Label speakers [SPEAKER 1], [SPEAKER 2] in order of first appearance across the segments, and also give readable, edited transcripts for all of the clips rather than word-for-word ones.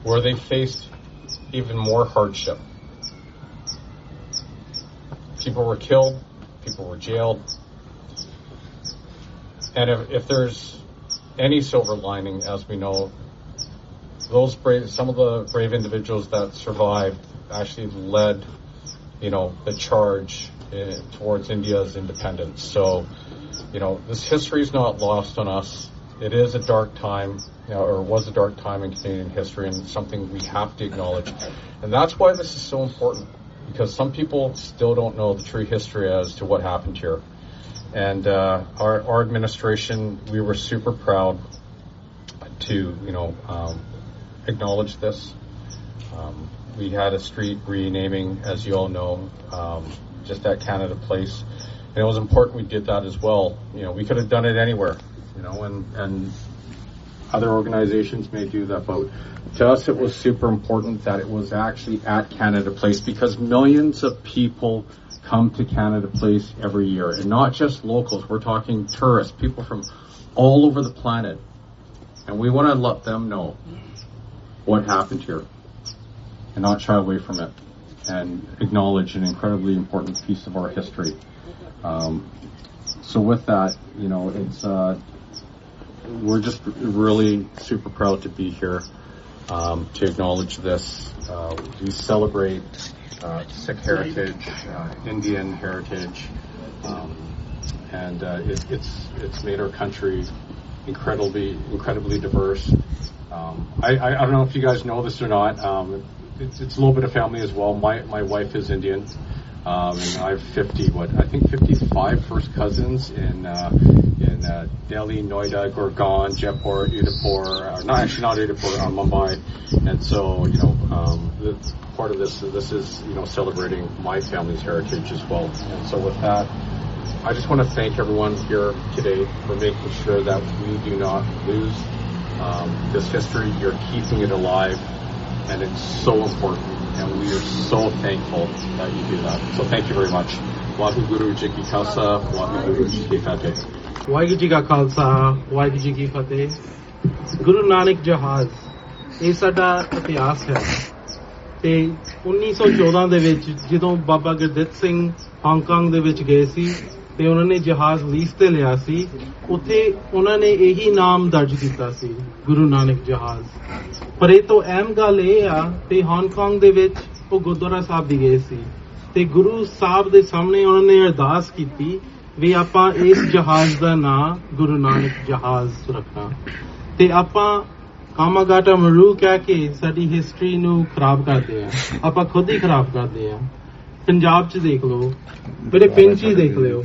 [SPEAKER 1] where they faced even more hardship. People were killed, people were jailed, and if there's any silver lining, as we know, some of the brave individuals that survived actually led, the charge towards India's independence. So, this history is not lost on us. It is a dark time, or was a dark time in Canadian history, and something we have to acknowledge. And that's why this is so important, because some people still don't know the true history as to what happened here. And our administration, we were super proud to, acknowledge this. We had a street renaming, as you all know, just at Canada Place. And it was important we did that as well. We could have done it anywhere, and other organizations may do that, but to us it was super important that it was actually at Canada Place, because millions of people come to Canada Place every year, and not just locals. We're talking tourists, people from all over the planet, and we want to let them know what happened here and not shy away from it and acknowledge an incredibly important piece of our history. So with that, we're just really super proud to be here to acknowledge this. We celebrate Sikh heritage, Indian heritage, and it's made our country incredibly diverse. I don't know if you guys know this or not. It's a little bit of family as well. My wife is Indian, and I have 55 first cousins in Delhi, Noida, Gurgaon, Jaipur, Udaipur. Not Udaipur, Mumbai. And so, part of this is, celebrating my family's heritage as well. And so with that, I just want to thank everyone here today for making sure that we do not lose this history. You're keeping it alive, and it's so important, and we are so thankful that you do that. So thank you very much. Waheguru Ji Ki Khalsa, Waheguru Ji Ki Fateh.
[SPEAKER 2] Waheguru ji ਕਾ ਖਾਲਸਾ ਵਾਹਿਗੁਰੂ ਜੀ ਕੀ ਫਤਿਹ। ਗੁਰੂ ਨਾਨਕ ਜਹਾਜ਼ ਇਹ ਸਾਡਾ ਇਤਿਹਾਸ ਹੈ ਤੇ 1914 ਦੇ ਵਿੱਚ ਜਦੋਂ ਬਾਬਾ ਗੁਰਦਿੱਤ ਸਿੰਘ ਹਾਂਗਕਾਂਗ ਦੇ ਵਿੱਚ ਗਏ ਸੀ ਤੇ ਉਹਨਾਂ ਨੇ ਜਹਾਜ਼ ਲੀਜ਼ ਤੇ ਲਿਆ ਸੀ, ਉੱਥੇ ਉਹਨਾਂ ਨੇ ਇਹੀ ਨਾਮ ਦਰਜ ਕੀਤਾ ਸੀ, ਗੁਰੂ ਨਾਨਕ ਜਹਾਜ਼। ਪਰ ਇਹ ਤੋਂ ਅਹਿਮ ਗੱਲ ਇਹ ਆ ਤੇ ਹਾਂਗਕਾਂਗ ਦੇ ਵਿੱਚ ਉਹ ਗੁਰਦੁਆਰਾ ਸਾਹਿਬ ਵੀ ਗਏ ਸੀ ਤੇ ਗੁਰੂ ਸਾਹਿਬ ਦੇ ਸਾਹਮਣੇ ਉਹਨਾਂ ਨੇ ਅਰਦਾਸ ਕੀਤੀ ਵੀ ਆਪਾਂ ਇਸ ਜਹਾਜ਼ ਦਾ ਨਾਂ ਗੁਰੂ ਨਾਨਕ ਜਹਾਜ਼ ਰੱਖਣਾ, ਤੇ ਆਪਾਂ ਕਾਮਾਗਾਟਾ ਮਰੂ ਕਹਿ ਕੇ ਸਾਡੀ ਹਿਸਟਰੀ ਨੂੰ ਖਰਾਬ ਕਰਦੇ ਆ, ਆਪਾਂ ਖੁਦ ਹੀ ਖਰਾਬ ਕਰਦੇ ਆ। ਪੰਜਾਬ 'ਚ ਦੇਖ ਲਓ, ਮੇਰੇ ਪਿੰਡ 'ਚ ਹੀ ਦੇਖ ਲਿਓ,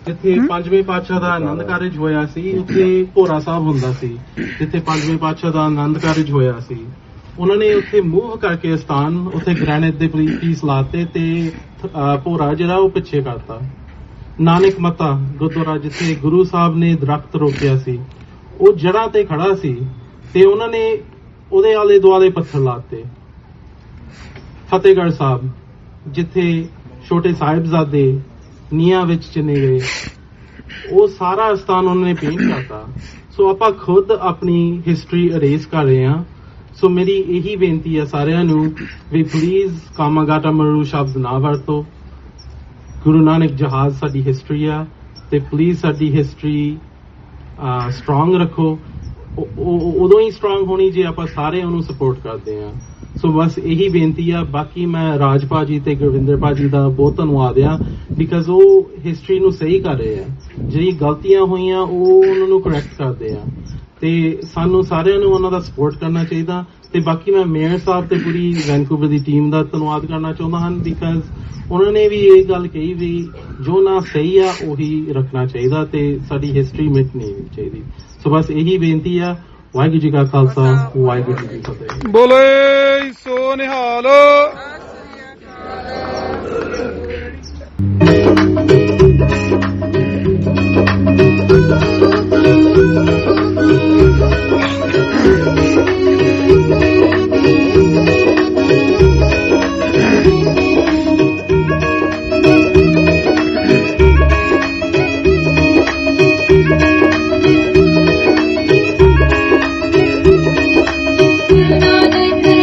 [SPEAKER 2] ਜਿੱਥੇ ਪੰਜਵੇਂ ਪਾਤਸ਼ਾਹ ਦਾ ਆਨੰਦ ਕਾਰਜ ਹੋਇਆ ਸੀ ਉੱਥੇ ਭੋਰਾ ਸਾਹਿਬ ਹੁੰਦਾ ਸੀ, ਜਿੱਥੇ ਪੰਜਵੇਂ ਪਾਤਸ਼ਾਹ ਦਾ ਆਨੰਦ ਕਾਰਜ ਹੋਇਆ ਸੀ ਉਹਨਾਂ ਨੇ ਉੱਥੇ ਮੂਵ ਕਰਕੇ ਸਥਾਨ ਉੱਥੇ ਗ੍ਰੈਨਾਈਟ ਦੇ ਪੀਸ ਲਾਤੇ ਤੇ ਭੋਰਾ ਜਿਹੜਾ ਉਹ ਪਿੱਛੇ ਕਰਤਾ। ਨਾਨਕ ਮੱਤਾ ਗੁਰਦੁਆਰਾ ਜਿੱਥੇ ਗੁਰੂ ਸਾਹਿਬ ਨੇ ਦਰਖਤ ਰੋਕਿਆ ਸੀ ਉਹ ਜੜ੍ਹਾਂ ਤੇ ਖੜਾ ਸੀ ਤੇ ਉਹਨਾਂ ਨੇ ਉਹਦੇ ਆਲੇ ਦੁਆਲੇ ਪੱਥਰ ਲਾਤੇ। ਫਤਿਹਗੜ੍ਹ ਸਾਹਿਬ ਜਿੱਥੇ ਛੋਟੇ ਸਾਹਿਬਜ਼ਾਦੇ ਨੀਹਾਂ ਵਿੱਚ ਚਿਣੇ ਗਏ, ਉਹ ਸਾਰਾ ਸਥਾਨ ਉਹਨਾਂ ਨੇ ਪੇਂਟ ਕਰਤਾ। ਸੋ ਆਪਾਂ ਖੁਦ ਆਪਣੀ ਹਿਸਟਰੀ ਅਰੇਜ਼ ਕਰ ਰਹੇ ਹਾਂ। ਸੋ ਮੇਰੀ ਇਹੀ ਬੇਨਤੀ ਹੈ ਸਾਰਿਆਂ ਨੂੰ ਵੀ ਪਲੀਜ਼ ਕਾਮਾਗਾਟਾ ਮਰੂ ਸ਼ਬਦ ਨਾ ਵਰਤੋ। ਗੁਰੂ ਨਾਨਕ ਜਹਾਜ਼ ਸਾਡੀ ਹਿਸਟਰੀ ਆ ਤੇ ਪਲੀਜ਼ ਸਾਡੀ ਹਿਸਟਰੀ ਸਟਰੋਂਗ ਰੱਖੋ। ਉਦੋਂ ਹੀ ਸਟਰੋਂਗ ਹੋਣੀ ਜੇ ਆਪਾਂ ਸਾਰੇ ਉਹਨੂੰ ਸਪੋਰਟ ਕਰਦੇ ਹਾਂ। ਸੋ ਬਸ ਇਹੀ ਬੇਨਤੀ ਆ। ਬਾਕੀ ਮੈਂ ਰਾਜ ਭਾਜੀ ਤੇ ਗੁਰਵਿੰਦਰ ਭਾਜੀ ਦਾ ਬਹੁਤ ਧੰਨਵਾਦ ਆ, ਬਿਕਾਜ਼ ਉਹ ਹਿਸਟਰੀ ਨੂੰ ਸਹੀ ਕਰ ਰਹੇ ਆ, ਜਿਹੜੀ ਗਲਤੀਆਂ ਹੋਈਆਂ ਉਹ ਉਹਨਾਂ ਨੂੰ ਕਰੈਕਟ ਕਰਦੇ ਆ ਤੇ ਸਾਨੂੰ ਸਾਰਿਆਂ ਨੂੰ ਉਹਨਾਂ ਦਾ ਸਪੋਰਟ ਕਰਨਾ ਚਾਹੀਦਾ। ਤੇ ਬਾਕੀ ਮੈਂ ਮੇਅਰ ਸਾਹਿਬ ਤੇ ਪੂਰੀ ਵੈਨਕੂਵਰ ਦੀ ਟੀਮ ਦਾ ਧੰਨਵਾਦ ਕਰਨਾ ਚਾਹੁੰਦਾ ਹਾਂ, ਬਿਕਾਜ਼ ਉਹਨਾਂ ਨੇ ਵੀ ਇਹ ਗੱਲ ਕਹੀ ਵੀ ਜੋ ਨਾ ਸਹੀ ਆ ਉਹੀ ਰੱਖਣਾ ਚਾਹੀਦਾ ਤੇ ਸਾਡੀ ਹਿਸਟਰੀ ਮਿਟ ਨਹੀਂ ਚਾਹੀਦੀ। ਸੋ ਬਸ ਇਹੀ ਬੇਨਤੀ ਆ। ਵਾਹਿਗੁਰੂ ਜੀ ਕਾ ਖਾਲਸਾ ਵਾਹਿਗੁਰੂ ਜੀ ਕੀ ਫਤਿਹ।
[SPEAKER 3] ਬੋਲੇ ਸੋ ਨਿਹਾਲ।
[SPEAKER 4] Nanak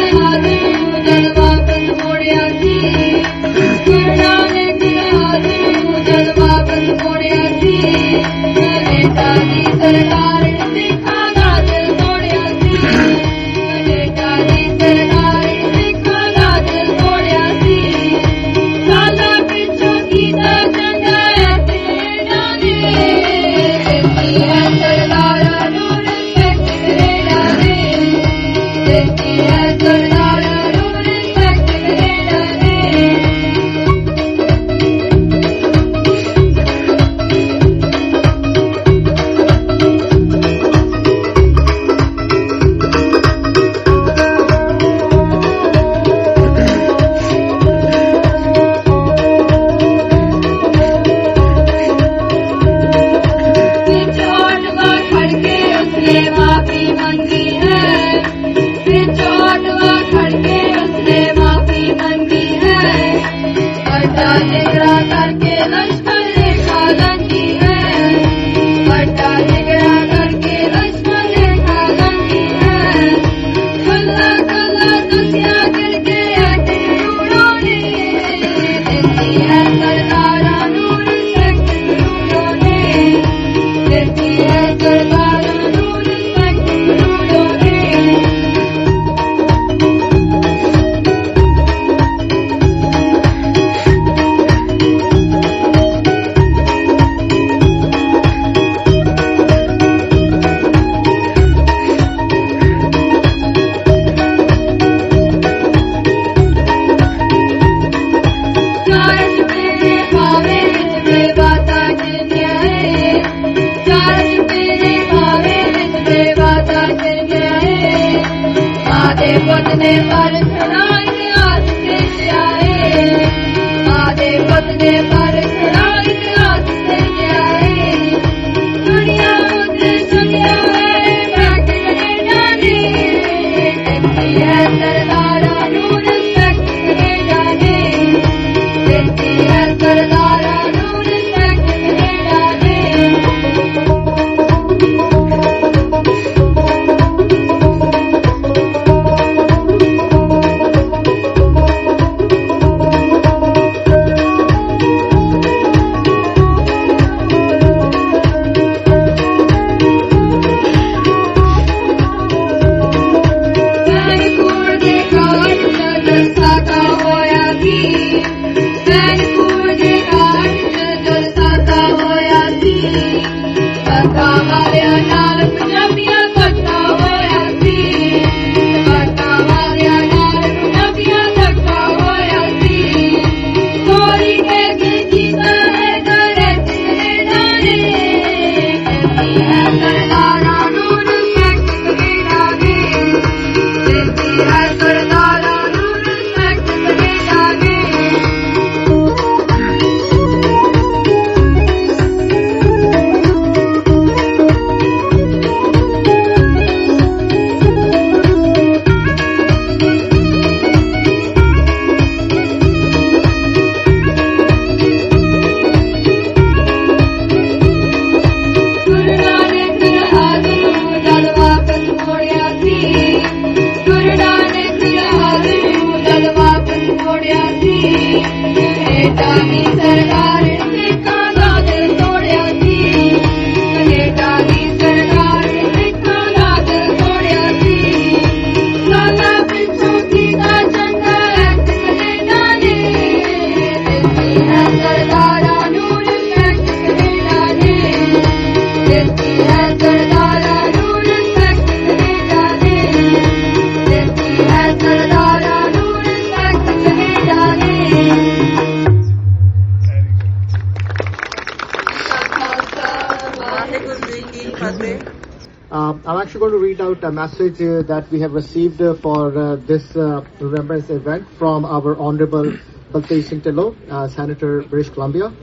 [SPEAKER 4] I'm actually going to read out a message that we have received for this remembrance event from our Honorable Baltesh Singh Tillo, Senator, British Columbia.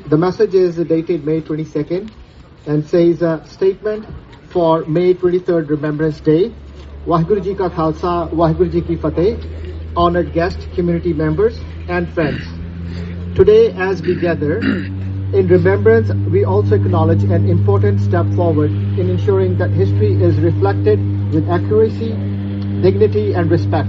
[SPEAKER 4] The message is dated May 22nd and says, Statement for May 23rd Remembrance Day. Waheguru Ji Ka Khalsa, Waheguru Ji Ki Fateh, honored guests, community members and friends. Today as we gather, in remembrance, we also acknowledge an important step forward in ensuring that history is reflected with accuracy, dignity, and respect.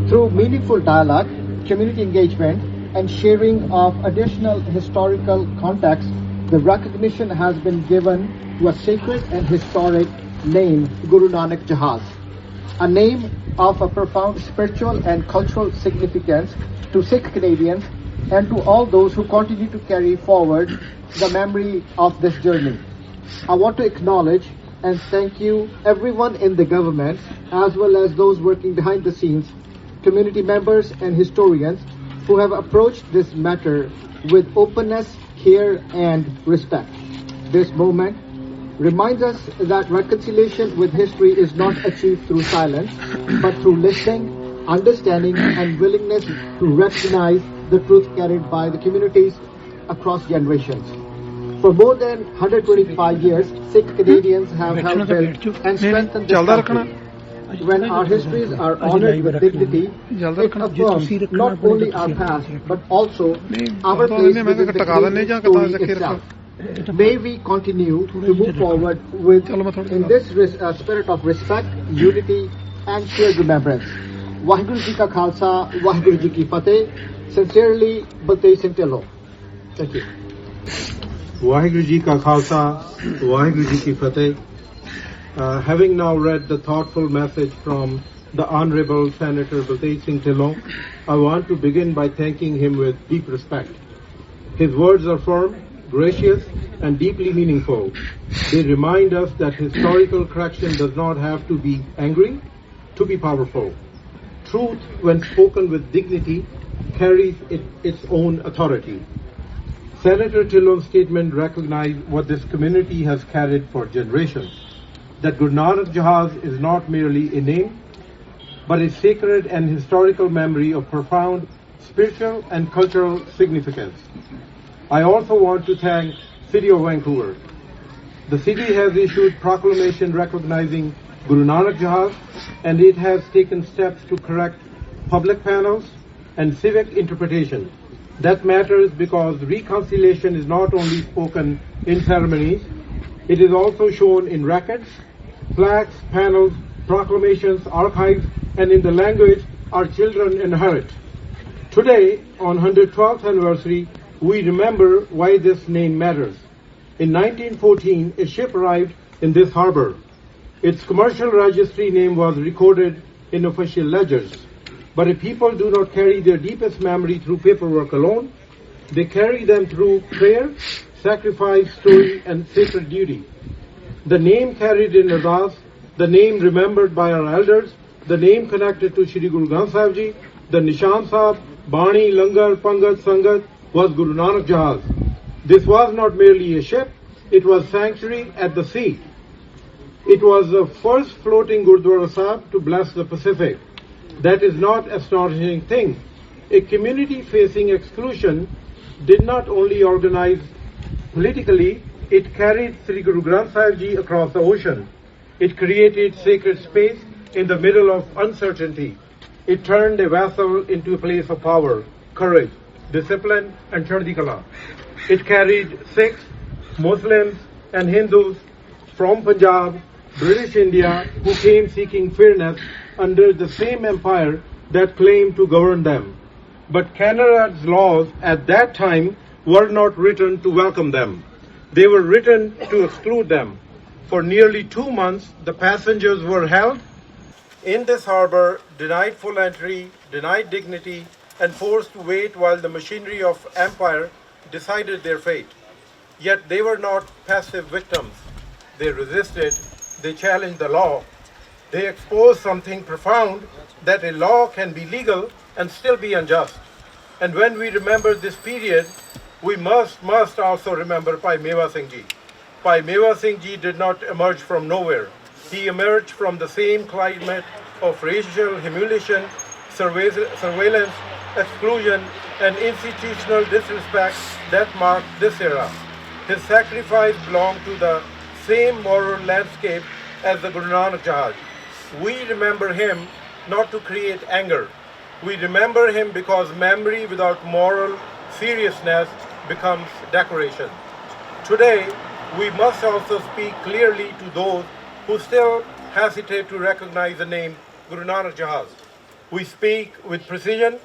[SPEAKER 4] Through meaningful dialogue, community engagement, and sharing of additional historical context, the recognition has been given to a sacred and historic name, Guru Nanak Jahaz, a name of a profound spiritual and cultural significance to Sikh Canadians and to all those who continue to carry forward the memory of this journey. I want to acknowledge and thank you everyone in the government as well as those working behind the scenes, community members and historians who have approached this matter with openness, care and respect. This moment reminds us that reconciliation with history is not achieved through silence, but through listening, understanding and willingness to recognize the truth carried by the communities across generations. For more than 125 years, Sikh Canadians have helped build and strengthen this country. When our histories are honored with dignity, it affirms not only our past, but also our place within the great story itself. May we continue to move forward with in this spirit of respect, unity and shared remembrance. Waheguru Ji Ka Khalsa, Waheguru Ji Ki Fateh. Sincerely, Baltesh Singh Tillo. Thank you.
[SPEAKER 2] Waheguru Ji Ka Khalsa, Waheguru Ji Ki Fateh. Having now read the thoughtful message from the Honorable Senator Baltesh Singh Tillo, I want to begin by thanking him with deep respect. His words are firm, gracious, and deeply meaningful. They remind us that historical correction does not have to be angry to be powerful. Truth, when spoken with dignity, carries its own authority. Senator Tillo's statement recognized what this community has carried for generations. that Guru Nanak Jahaz is not merely a name, but a sacred and historical memory of profound spiritual and cultural significance. I also want to thank City of Vancouver. The city has issued proclamation recognizing Guru Nanak Jahaz, and it has taken steps to correct public panels and civic interpretation. That matters because reconciliation is not only spoken in ceremonies, it is also shown in records, plaques, panels, proclamations, archives, and in the language our children inherit. Today, on 112th anniversary, we remember why this name matters. In 1914, a ship arrived in this harbor. Its commercial registry name was recorded in official ledgers. But if people do not carry their deepest memory through paperwork alone, they carry them through prayer, sacrifice, story, and sacred duty. The name carried in Ardas, the name remembered by our elders, the name connected to Shri Guru Granth Sahib Ji, the Nishan Sahib, Bani, Langar, Pangat, Sangat, was Guru Nanak Jahaz. This was not merely a ship, it was sanctuary at the sea. It was the first floating Gurdwara Sahib to bless the Pacific. That is not an astonishing thing. A community facing exclusion did not only organize politically, it carried Sri Guru Granth Sahib Ji across the ocean. It created sacred space in the middle of uncertainty. It turned a vessel into a place of power, courage, discipline, and Chardi Kala. It carried Sikhs, Muslims, and Hindus from Punjab, British India, who came seeking fairness under the same empire that claimed to govern them. But Canada's laws at that time were not written to welcome them. They were written to exclude them. For nearly 2 months, the passengers were held in this harbor, denied full entry, denied dignity, and forced to wait while the machinery of empire decided their fate. Yet they were not passive victims. They resisted, they challenged the law. They exposed something profound, that a law can be legal and still be unjust. And when we remember this period, we must also remember Bhai Meva Singh Ji. Bhai Meva Singh Ji did not emerge from nowhere. He emerged from the same climate of racial humiliation, surveillance, exclusion, and institutional disrespect that marked this era. His sacrifice belonged to the same moral landscape as the Guru Nanak Jahaz. We remember him not to create anger. We remember him because memory without moral seriousness becomes decoration. Today, we must also speak clearly to those who still hesitate to recognize the name Guru Nanak Jahaz. We speak with precision.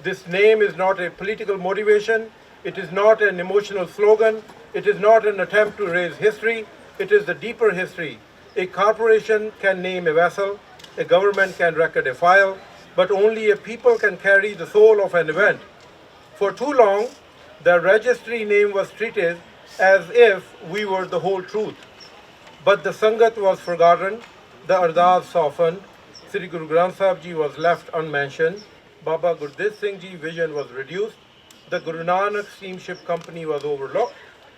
[SPEAKER 2] This name is not a political motivation. It is not an emotional slogan. It is not an attempt to erase history. It is the deeper history. A corporation can name a vessel, a government can record a file, but only a people can carry the soul of an event. For too long, the registry name was treated as if we were the whole truth. But the Sangat was forgotten, the Ardas softened, Sri Guru Granth Sahib Ji was left unmentioned, Baba Gurditt Singh Ji vision was reduced, the Guru Nanak Steamship Company was overlooked,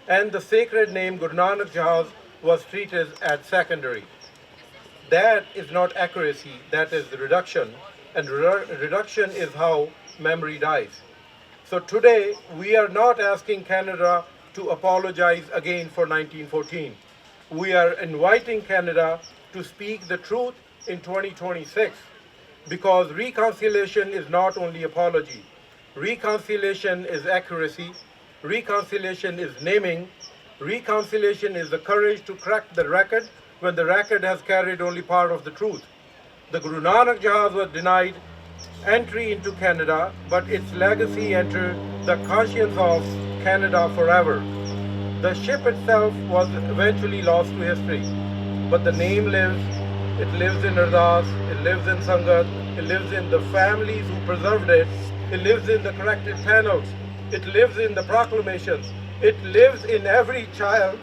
[SPEAKER 2] and the sacred name Guru Nanak Jahaz was treated as secondary. That is not accuracy, that is reduction, and reduction is how memory dies. So today, we are not asking Canada to apologize again for 1914. We are inviting Canada to speak the truth in 2026, because reconciliation is not only apology. Reconciliation is accuracy. Reconciliation is naming. Reconciliation is the courage to correct the record when the record has carried only part of the truth. The Guru Nanak Jahaz was denied entry into Canada, but its legacy entered the conscience of Canada forever. The ship itself was eventually lost to history, but the name lives. It lives in Ardas, it lives in Sangat, it lives in the families who preserved it, it lives in the corrected panels, it lives in the proclamations, it lives in every child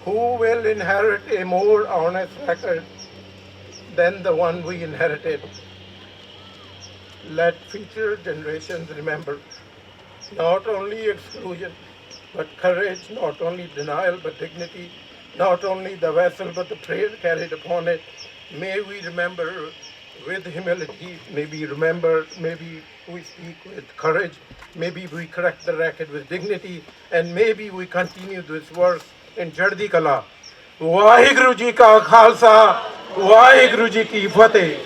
[SPEAKER 2] who will inherit a more honest record than the one we inherited. Let future generations remember not only exclusion, but courage, not only denial, but dignity,
[SPEAKER 5] not only the vessel but the prayer carried upon it. May we remember with humility, maybe we speak with courage, maybe we correct the record with dignity, and maybe we continue this work in Jardi Kala. Waheguru Ji Ka Khalsa, Waheguru Ji Ki Fateh.